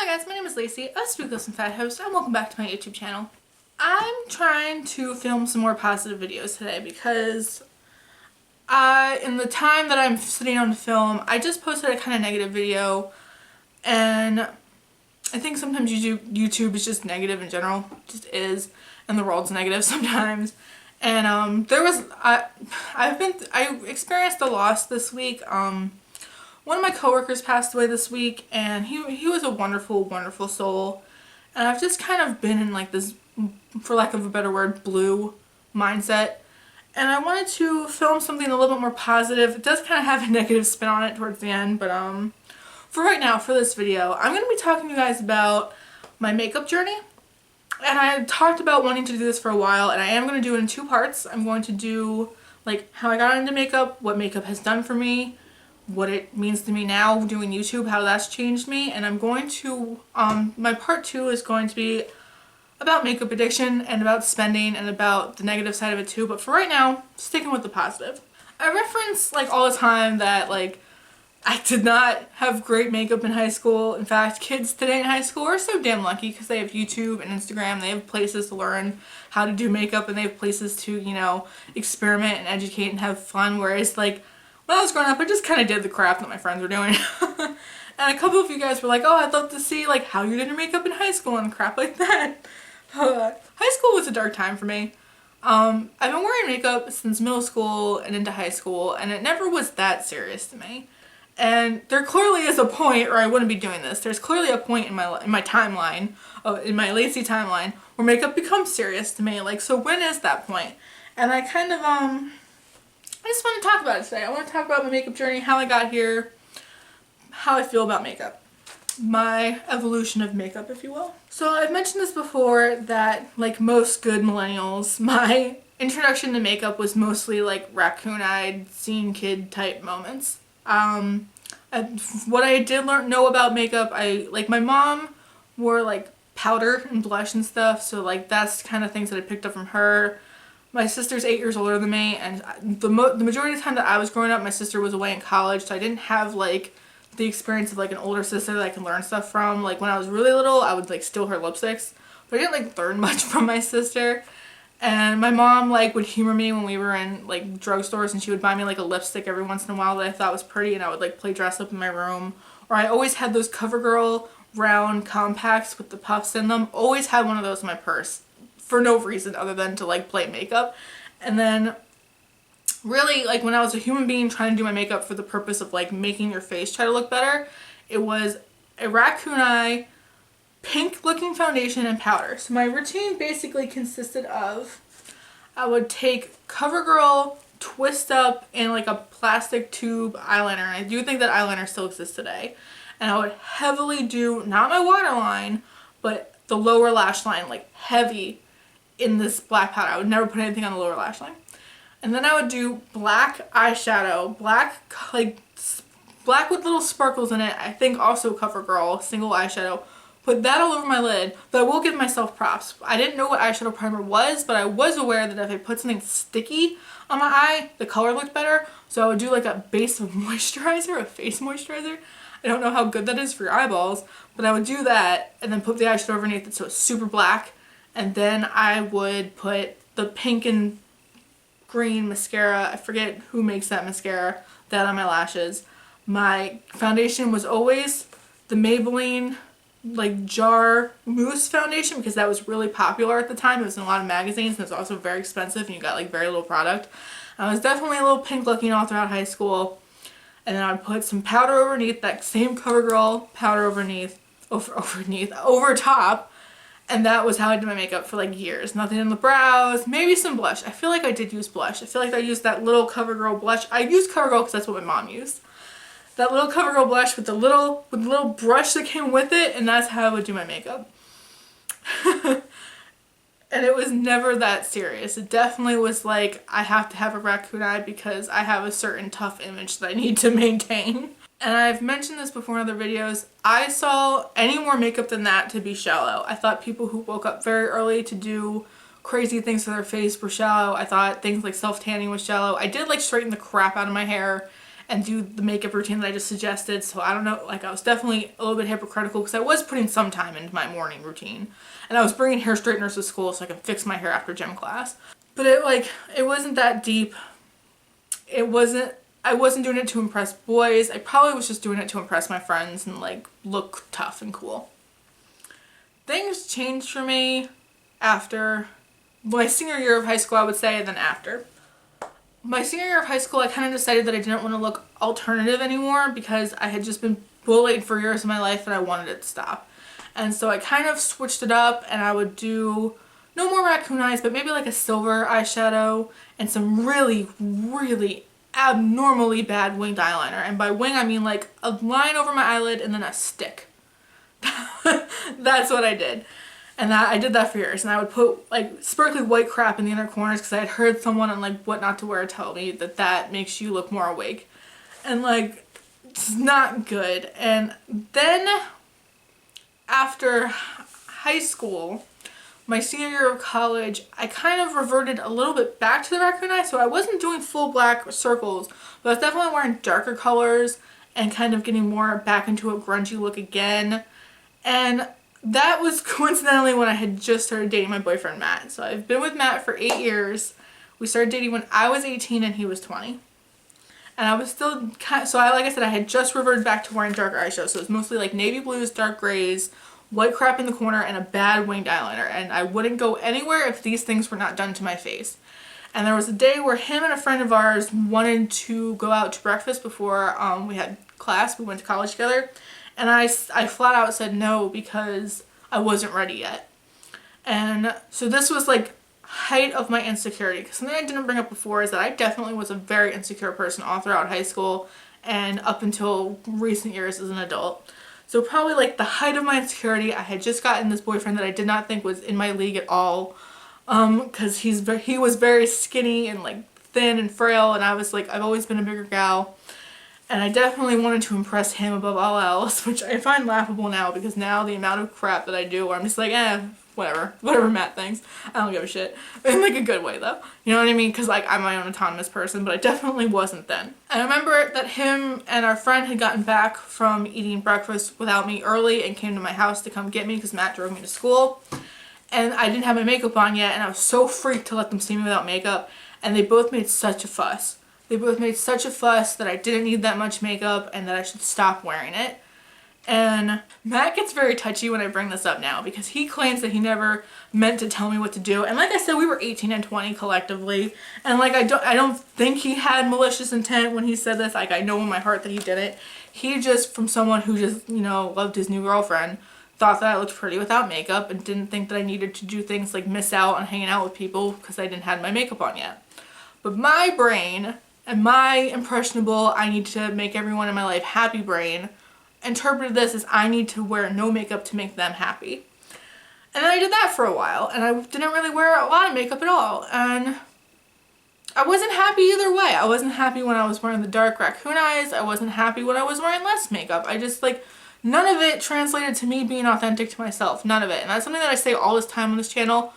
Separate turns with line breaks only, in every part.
Hi guys, my name is Lacey, a Spookless and Fat host, and welcome back to my YouTube channel. I'm trying to film some more positive videos today because in the time that I'm sitting on to film, I just posted a kind of negative video, and I think sometimes YouTube is just negative in general, it just is, and the world's negative sometimes. And I experienced a loss this week. One of my coworkers passed away this week, and he was a wonderful, wonderful soul. And I've just kind of been in like this, for lack of a better word, blue mindset. And I wanted to film something a little bit more positive. It does kind of have a negative spin on it towards the end, but for right now, for this video, I'm going to be talking to you guys about my makeup journey. And I talked about wanting to do this for a while, and I am going to do it in two parts. I'm going to do like how I got into makeup, what makeup has done for me, what it means to me now doing YouTube, how that's changed me, and I'm going to, my part two is going to be about makeup addiction and about spending and about the negative side of it too, but for right now, sticking with the positive. I reference like all the time that like I did not have great makeup in high school. In fact, kids today in high school are so damn lucky because they have YouTube and Instagram, they have places to learn how to do makeup, and they have places to, you know, experiment and educate and have fun, whereas like when I was growing up, I just kind of did the crap that my friends were doing. And a couple of you guys were like, oh, I'd love to see like how you did your makeup in high school and crap like that. High school was a dark time for me. I've been wearing makeup since middle school and into high school, and it never was that serious to me. And there clearly is a point, or I wouldn't be doing this, there's clearly a point in my timeline, in my Lacey timeline, where makeup becomes serious to me. Like, so when is that point? And I kind of, I just want to talk about it today. I want to talk about my makeup journey, how I got here, how I feel about makeup. My evolution of makeup, if you will. So I've mentioned this before that, like most good millennials, my introduction to makeup was mostly like raccoon-eyed, scene kid type moments. What I did know about makeup, like my mom wore like powder and blush and stuff, so like that's kind of things that I picked up from her. My sister's 8 years older than me, and the majority of the time that I was growing up, my sister was away in college, so I didn't have like the experience of like an older sister that I can learn stuff from. Like when I was really little, I would like steal her lipsticks, but I didn't like learn much from my sister. And my mom like would humor me when we were in like drugstores, and she would buy me like a lipstick every once in a while that I thought was pretty, and I would like play dress up in my room. Or I always had those CoverGirl round compacts with the puffs in them. Always had one of those in my purse for no reason other than to like play makeup. And then really like when I was a human being trying to do my makeup for the purpose of like making your face try to look better, it was a raccoon eye, pink looking foundation, and powder. So my routine basically consisted of, I would take CoverGirl twist up in like a plastic tube eyeliner, and I do think that eyeliner still exists today, and I would heavily do, not my waterline, but the lower lash line, like heavy in this black powder. I would never put anything on the lower lash line. And then I would do black eyeshadow, black with little sparkles in it. I think also CoverGirl, single eyeshadow. Put that all over my lid, but I will give myself props. I didn't know what eyeshadow primer was, but I was aware that if I put something sticky on my eye, the color looked better. So I would do like a base of moisturizer, a face moisturizer. I don't know how good that is for your eyeballs, but I would do that and then put the eyeshadow underneath it so it's super black. And then I would put the pink and green mascara, I forget who makes that mascara, that on my lashes. My foundation was always the Maybelline like jar mousse foundation, because that was really popular at the time. It was in a lot of magazines, and it was also very expensive, and you got like very little product. I was definitely a little pink looking all throughout high school. And then I would put some powder underneath, that same CoverGirl powder over top. And that was how I did my makeup for like years. Nothing in the brows, maybe some blush. I feel like I did use blush. I feel like I used that little CoverGirl blush. I used CoverGirl because that's what my mom used. That little CoverGirl blush with the little brush that came with it, and that's how I would do my makeup. And it was never that serious. It definitely was like, I have to have a raccoon eye because I have a certain tough image that I need to maintain. And I've mentioned this before in other videos, I saw any more makeup than that to be shallow. I thought people who woke up very early to do crazy things to their face were shallow. I thought things like self-tanning was shallow. I did like straighten the crap out of my hair and do the makeup routine that I just suggested. So I don't know, like I was definitely a little bit hypocritical because I was putting some time into my morning routine. And I was bringing hair straighteners to school so I could fix my hair after gym class. But it wasn't that deep. I wasn't doing it to impress boys. I probably was just doing it to impress my friends and like look tough and cool. Things changed for me after my senior year of high school, I would say, and then after. My senior year of high school, I kind of decided that I didn't want to look alternative anymore because I had just been bullied for years of my life and I wanted it to stop. And so I kind of switched it up and I would do no more raccoon eyes, but maybe like a silver eyeshadow and some really, really abnormally bad winged eyeliner. And by wing, I mean like a line over my eyelid and then a stick. That's what I did. And I did that for years. And I would put like sparkly white crap in the inner corners because I had heard someone on like What Not to Wear tell me that that makes you look more awake. And like, it's not good. And then after high school, my senior year of college, I kind of reverted a little bit back to the raccoon eye. So I wasn't doing full black circles, but I was definitely wearing darker colors and kind of getting more back into a grungy look again. And that was coincidentally when I had just started dating my boyfriend Matt. So I've been with Matt for 8 years. We started dating when I was 18 and he was 20. And I was still like I said, I had just reverted back to wearing darker eyeshadow. So it was mostly like navy blues, dark grays, white crap in the corner, and a bad winged eyeliner. And I wouldn't go anywhere if these things were not done to my face. And there was a day where him and a friend of ours wanted to go out to breakfast before we had class. We went to college together. And I flat out said no because I wasn't ready yet. And so this was like height of my insecurity. Because something I didn't bring up before is that I definitely was a very insecure person all throughout high school and up until recent years as an adult. So probably like the height of my insecurity, I had just gotten this boyfriend that I did not think was in my league at all. Because he was very skinny and like thin and frail, and I was like, I've always been a bigger gal. And I definitely wanted to impress him above all else, which I find laughable now because now the amount of crap that I do where I'm just like, whatever Matt thinks. I don't give a shit. In like a good way though. You know what I mean? Because like I'm my own autonomous person, but I definitely wasn't then. And I remember that him and our friend had gotten back from eating breakfast without me early and came to my house to come get me because Matt drove me to school. And I didn't have my makeup on yet and I was so freaked to let them see me without makeup. And they both made such a fuss. They both made such a fuss that I didn't need that much makeup and that I should stop wearing it. And Matt gets very touchy when I bring this up now because he claims that he never meant to tell me what to do. And like I said, we were 18 and 20 collectively. And like I don't think he had malicious intent when he said this. Like I know in my heart that he didn't. He just, from someone who just, you know, loved his new girlfriend, thought that I looked pretty without makeup and didn't think that I needed to do things like miss out on hanging out with people because I didn't have my makeup on yet. But my brain and my impressionable, I need to make everyone in my life happy brain interpreted this as I need to wear no makeup to make them happy. And then I did that for a while and I didn't really wear a lot of makeup at all. And I wasn't happy either way. I wasn't happy when I was wearing the dark raccoon eyes. I wasn't happy when I was wearing less makeup. I just like, none of it translated to me being authentic to myself. None of it. And that's something that I say all this time on this channel.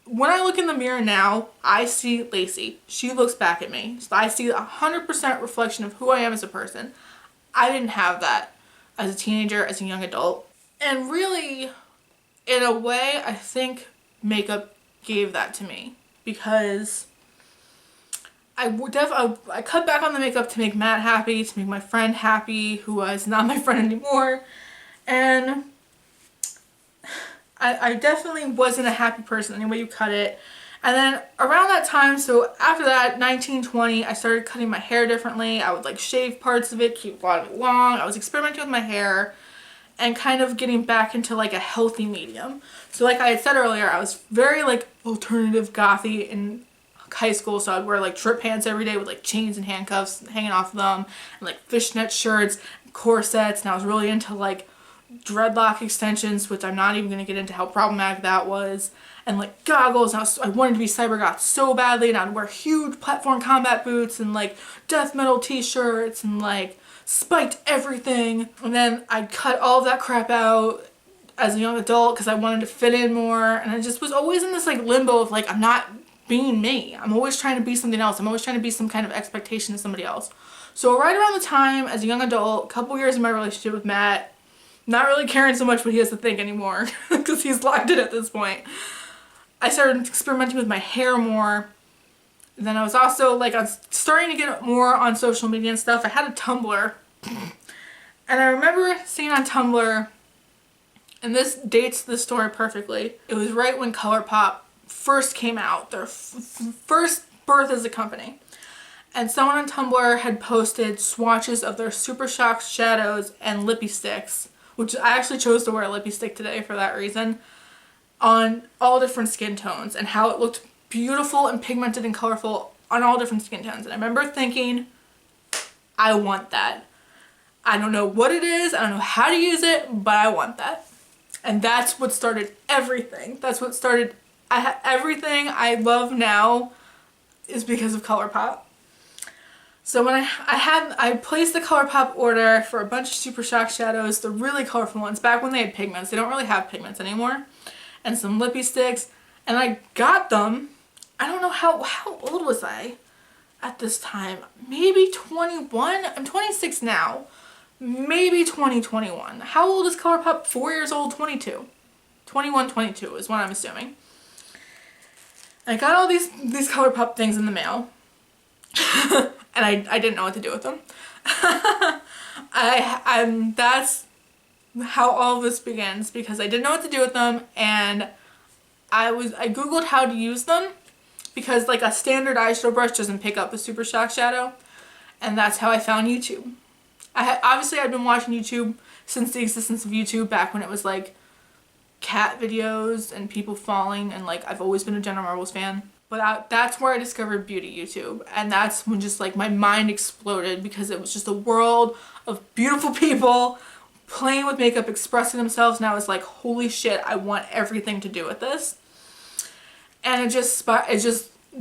When I look in the mirror now, I see Lacey. She looks back at me. So I see 100% reflection of who I am as a person. I didn't have that as a teenager, as a young adult. And really, in a way, I think makeup gave that to me. Because I cut back on the makeup to make Matt happy, to make my friend happy, who was not my friend anymore. And I definitely wasn't a happy person any way you cut it. And then around that time, so after that, 19, 20, I started cutting my hair differently. I would like shave parts of it, keep a lot of it long. I was experimenting with my hair and kind of getting back into like a healthy medium. So like I had said earlier, I was very like alternative gothy in high school. So I'd wear like trip pants every day with like chains and handcuffs hanging off of them and like fishnet shirts, corsets. And I was really into like dreadlock extensions, which I'm not even going to get into how problematic that was, and like goggles. I wanted to be cybergoth so badly, and I'd wear huge platform combat boots and like death metal t-shirts and like spiked everything. And then I'd cut all of that crap out as a young adult because I wanted to fit in more, and I just was always in this like limbo of like, I'm not being me. I'm always trying to be something else. I'm always trying to be some kind of expectation of somebody else. So right around the time, as a young adult, a couple years in my relationship with Matt, not really caring so much what he has to think anymore because he's locked in at this point, I started experimenting with my hair more. And then I was also like, I was starting to get more on social media and stuff. I had a Tumblr. And I remember seeing on Tumblr, and this dates the story perfectly. It was right when ColourPop first came out, their first birth as a company. And someone on Tumblr had posted swatches of their Super Shock shadows and lippy sticks, which I actually chose to wear a lippy stick today for that reason, on all different skin tones and how it looked beautiful and pigmented and colorful on all different skin tones. And I remember thinking, I want that. I don't know what it is, I don't know how to use it, but I want that. And that's what started everything. That's what started everything I love now is because of ColourPop. So when I placed the ColourPop order for a bunch of Super Shock shadows, the really colorful ones, back when they had pigments. They don't really have pigments anymore. And some lippy sticks. And I got them. I don't know how old was I at this time? Maybe 21? I'm 26 now. Maybe 2021. How old is ColourPop? 4 years old? 22. 21, 22 is what I'm assuming. I got all these ColourPop things in the mail. And I didn't know what to do with them. That's how all of this begins, because I didn't know what to do with them, and I googled how to use them, because like a standard eyeshadow brush doesn't pick up a Super Shock shadow, and that's how I found YouTube. Obviously I'd been watching YouTube since the existence of YouTube, back when it was like cat videos and people falling, and like I've always been a Jenna Marbles fan. But that's where I discovered beauty YouTube, and that's when just like my mind exploded, because it was just a world of beautiful people playing with makeup, expressing themselves, and I was like, holy shit, I want everything to do with this. And it just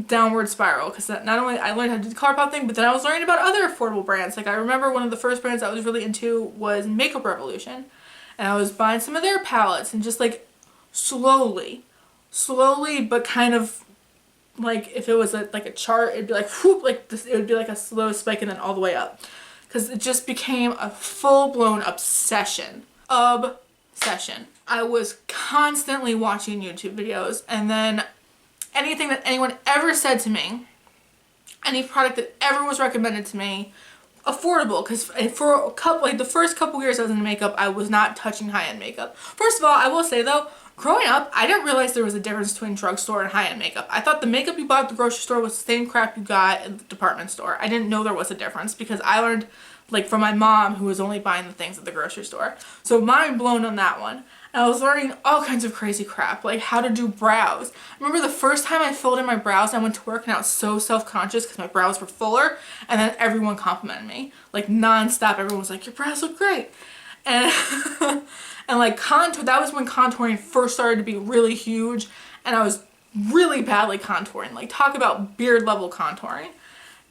downward spiral, because not only I learned how to do the ColourPop thing, but then I was learning about other affordable brands. Like I remember one of the first brands I was really into was Makeup Revolution, and I was buying some of their palettes, and just like slowly, but kind of like if it was like a chart, it'd be like whoop, like this, it would be like a slow spike and then all the way up, because it just became a full-blown obsession. I was constantly watching YouTube videos, and then anything that anyone ever said to me, any product that ever was recommended to me, affordable, because for a couple, like the first couple years I was in makeup, I was not touching high-end makeup. First of all, I will say though, growing up, I didn't realize there was a difference between drugstore and high-end makeup. I thought the makeup you bought at the grocery store was the same crap you got at the department store. I didn't know there was a difference, because I learned like from my mom, who was only buying the things at the grocery store. So mind blown on that one. And I was learning all kinds of crazy crap, like how to do brows. I remember the first time I filled in my brows, I went to work and I was so self-conscious because my brows were fuller, and then everyone complimented me. Like non-stop, everyone was like, your brows look great. And and like contour, that was when contouring first started to be really huge, and I was really badly contouring. Like talk about beard level contouring.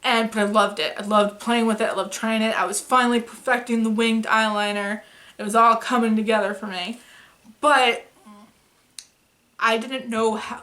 But I loved it. I loved playing with it. I loved trying it. I was finally perfecting the winged eyeliner. It was all coming together for me. But I didn't know how,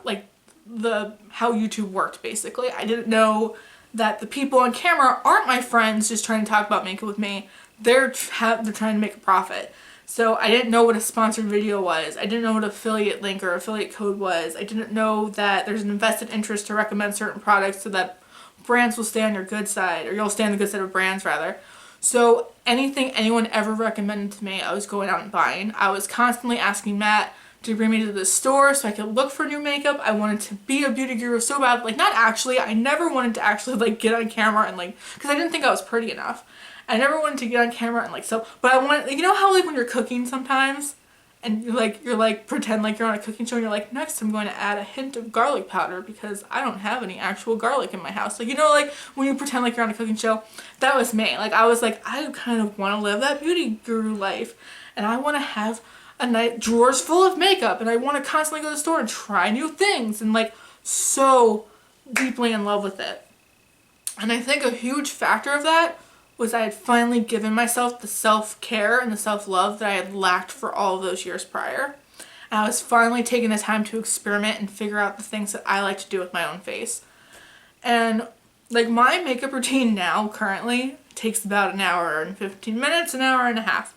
how YouTube worked, basically. I didn't know that the people on camera aren't my friends just trying to talk about makeup with me. They're trying to make a profit. So I didn't know what a sponsored video was. I didn't know what affiliate link or affiliate code was. I didn't know that there's an invested interest to recommend certain products so that brands will stay on your good side, or you'll stay on the good side of brands rather. So anything anyone ever recommended to me, I was going out and buying. I was constantly asking Matt to bring me to the store so I could look for new makeup. I wanted to be a beauty guru so bad. Like, not actually, I never wanted to actually like get on camera and like, because I didn't think I was pretty enough. I never wanted to get on camera and like, so, but I wanted, you know how like when you're cooking sometimes and you're like pretend like you're on a cooking show and you're like, next I'm going to add a hint of garlic powder because I don't have any actual garlic in my house. Like, you know, like when you pretend like you're on a cooking show, that was me. Like I was like, I kind of want to live that beauty guru life, and I want to have a night drawers full of makeup, and I want to constantly go to the store and try new things, and like so deeply in love with it. And I think a huge factor of that was I had finally given myself the self-care and the self-love that I had lacked for all of those years prior. And And I was finally taking the time to experiment and figure out the things that I like to do with my own face. And like my makeup routine now currently takes about an hour and 15 minutes, an hour and a half.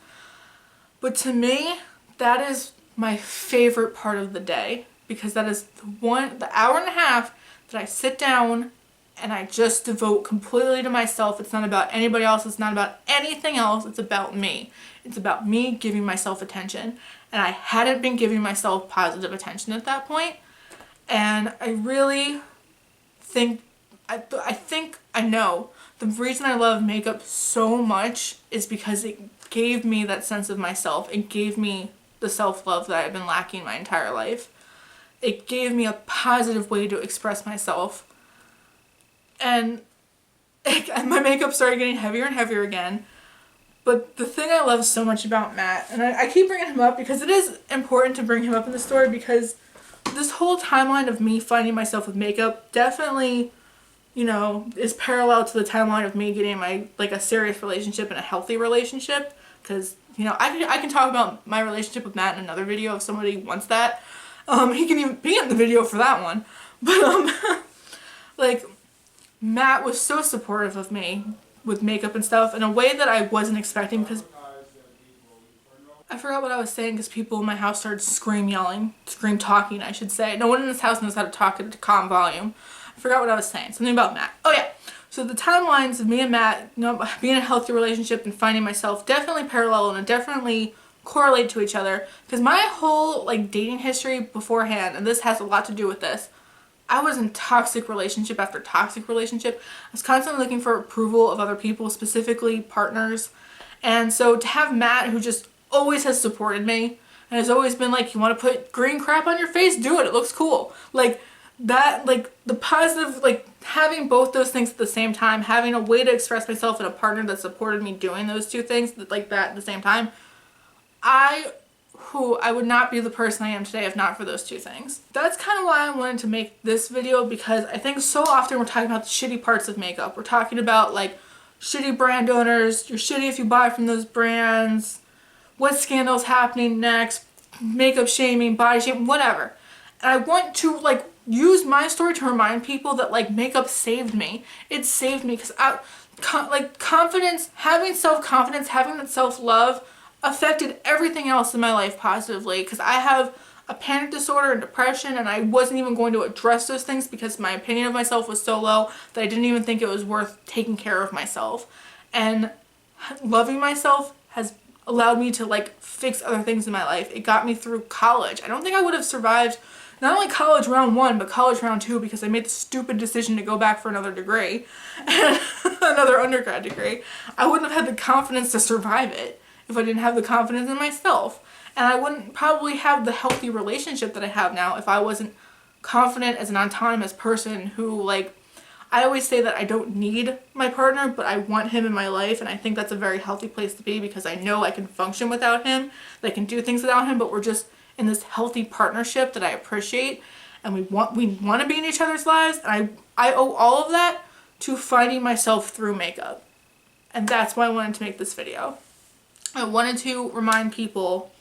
But to me, that is my favorite part of the day, because that is the hour and a half that I sit down and I just devote completely to myself. It's not about anybody else. It's not about anything else. It's about me. It's about me giving myself attention. And I hadn't been giving myself positive attention at that point. And I really think, I know the reason I love makeup so much is because it gave me that sense of myself. It gave me the self-love that I've been lacking my entire life. It gave me a positive way to express myself. And my makeup started getting heavier and heavier again. But the thing I love so much about Matt, and I keep bringing him up because it is important to bring him up in the story, because this whole timeline of me finding myself with makeup definitely, you know, is parallel to the timeline of me getting a serious relationship and a healthy relationship. Because, you know, I can talk about my relationship with Matt in another video if somebody wants that. He can even be in the video for that one. But, like, Matt was so supportive of me with makeup and stuff in a way that I wasn't expecting, because I forgot what I was saying because people in my house started scream talking, I should say. No one in this house knows how to talk at a calm volume. I forgot what I was saying. Something about Matt. Oh yeah. So the timelines of me and Matt, you know, being in a healthy relationship and finding myself definitely parallel and definitely correlate to each other, because my whole like dating history beforehand, and this has a lot to do with this, I was in toxic relationship after toxic relationship. I was constantly looking for approval of other people, specifically partners. And so to have Matt, who just always has supported me and has always been like, you want to put green crap on your face? Do it. It looks cool. Like that, like the positive, like having both those things at the same time, having a way to express myself and a partner that supported me doing those two things like that at the same time. I would not be the person I am today if not for those two things. That's kind of why I wanted to make this video, because I think so often we're talking about the shitty parts of makeup. We're talking about like shitty brand owners, you're shitty if you buy from those brands, what scandal's happening next, makeup shaming, body shaming, whatever. And I want to like use my story to remind people that like makeup saved me. It saved me because confidence, having self-confidence, having that self-love affected everything else in my life positively, because I have a panic disorder and depression, and I wasn't even going to address those things because my opinion of myself was so low that I didn't even think it was worth taking care of myself. And loving myself has allowed me to like fix other things in my life. It got me through college. I don't think I would have survived not only college round 1 but college round 2, because I made the stupid decision to go back for another degree, another undergrad degree. I wouldn't have had the confidence to survive it if I didn't have the confidence in myself. And I wouldn't probably have the healthy relationship that I have now if I wasn't confident as an autonomous person who, like, I always say that I don't need my partner, but I want him in my life, and I think that's a very healthy place to be, because I know I can function without him, that I can do things without him, but we're just in this healthy partnership that I appreciate, and we want to be in each other's lives, and I owe all of that to finding myself through makeup. And that's why I wanted to make this video. I wanted to remind people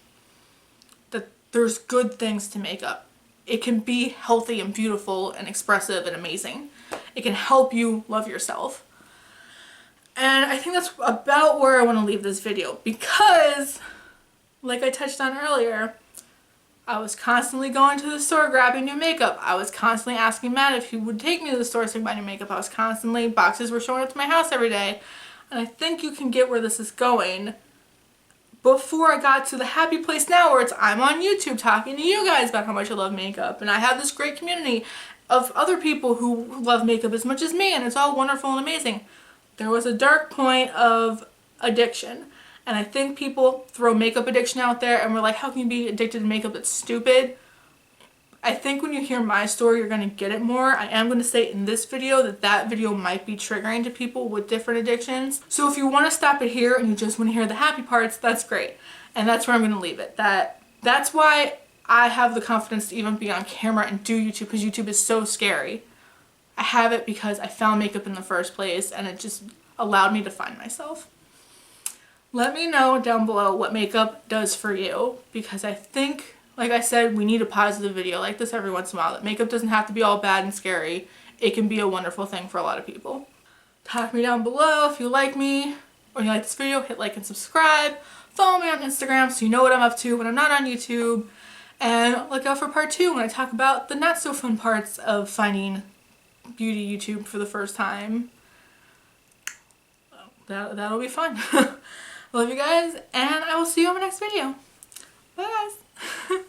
that there's good things to makeup. It can be healthy and beautiful and expressive and amazing. It can help you love yourself. And I think that's about where I want to leave this video, because, like I touched on earlier, I was constantly going to the store grabbing new makeup. I was constantly asking Matt if he would take me to the store to buy new makeup. I was constantly, boxes were showing up to my house every day. And I think you can get where this is going before I got to the happy place now where I'm on YouTube talking to you guys about how much I love makeup, and I have this great community of other people who love makeup as much as me, and it's all wonderful and amazing. There was a dark point of addiction, and I think people throw makeup addiction out there and we're like, how can you be addicted to makeup? That's stupid. I think when you hear my story, you're going to get it more. I am going to say in this video that video might be triggering to people with different addictions. So if you want to stop it here and you just want to hear the happy parts, that's great. And that's where I'm going to leave it. That's why I have the confidence to even be on camera and do YouTube, because YouTube is so scary. I have it because I found makeup in the first place, and it just allowed me to find myself. Let me know down below what makeup does for you, because I think like I said, we need a positive video like this every once in a while. That makeup doesn't have to be all bad and scary. It can be a wonderful thing for a lot of people. Talk me down below if you like me or you like this video. Hit like and subscribe. Follow me on Instagram so you know what I'm up to when I'm not on YouTube. And look out for part 2 when I talk about the not so fun parts of finding beauty YouTube for the first time. That'll be fun. Love you guys, and I will see you in my next video. Bye guys.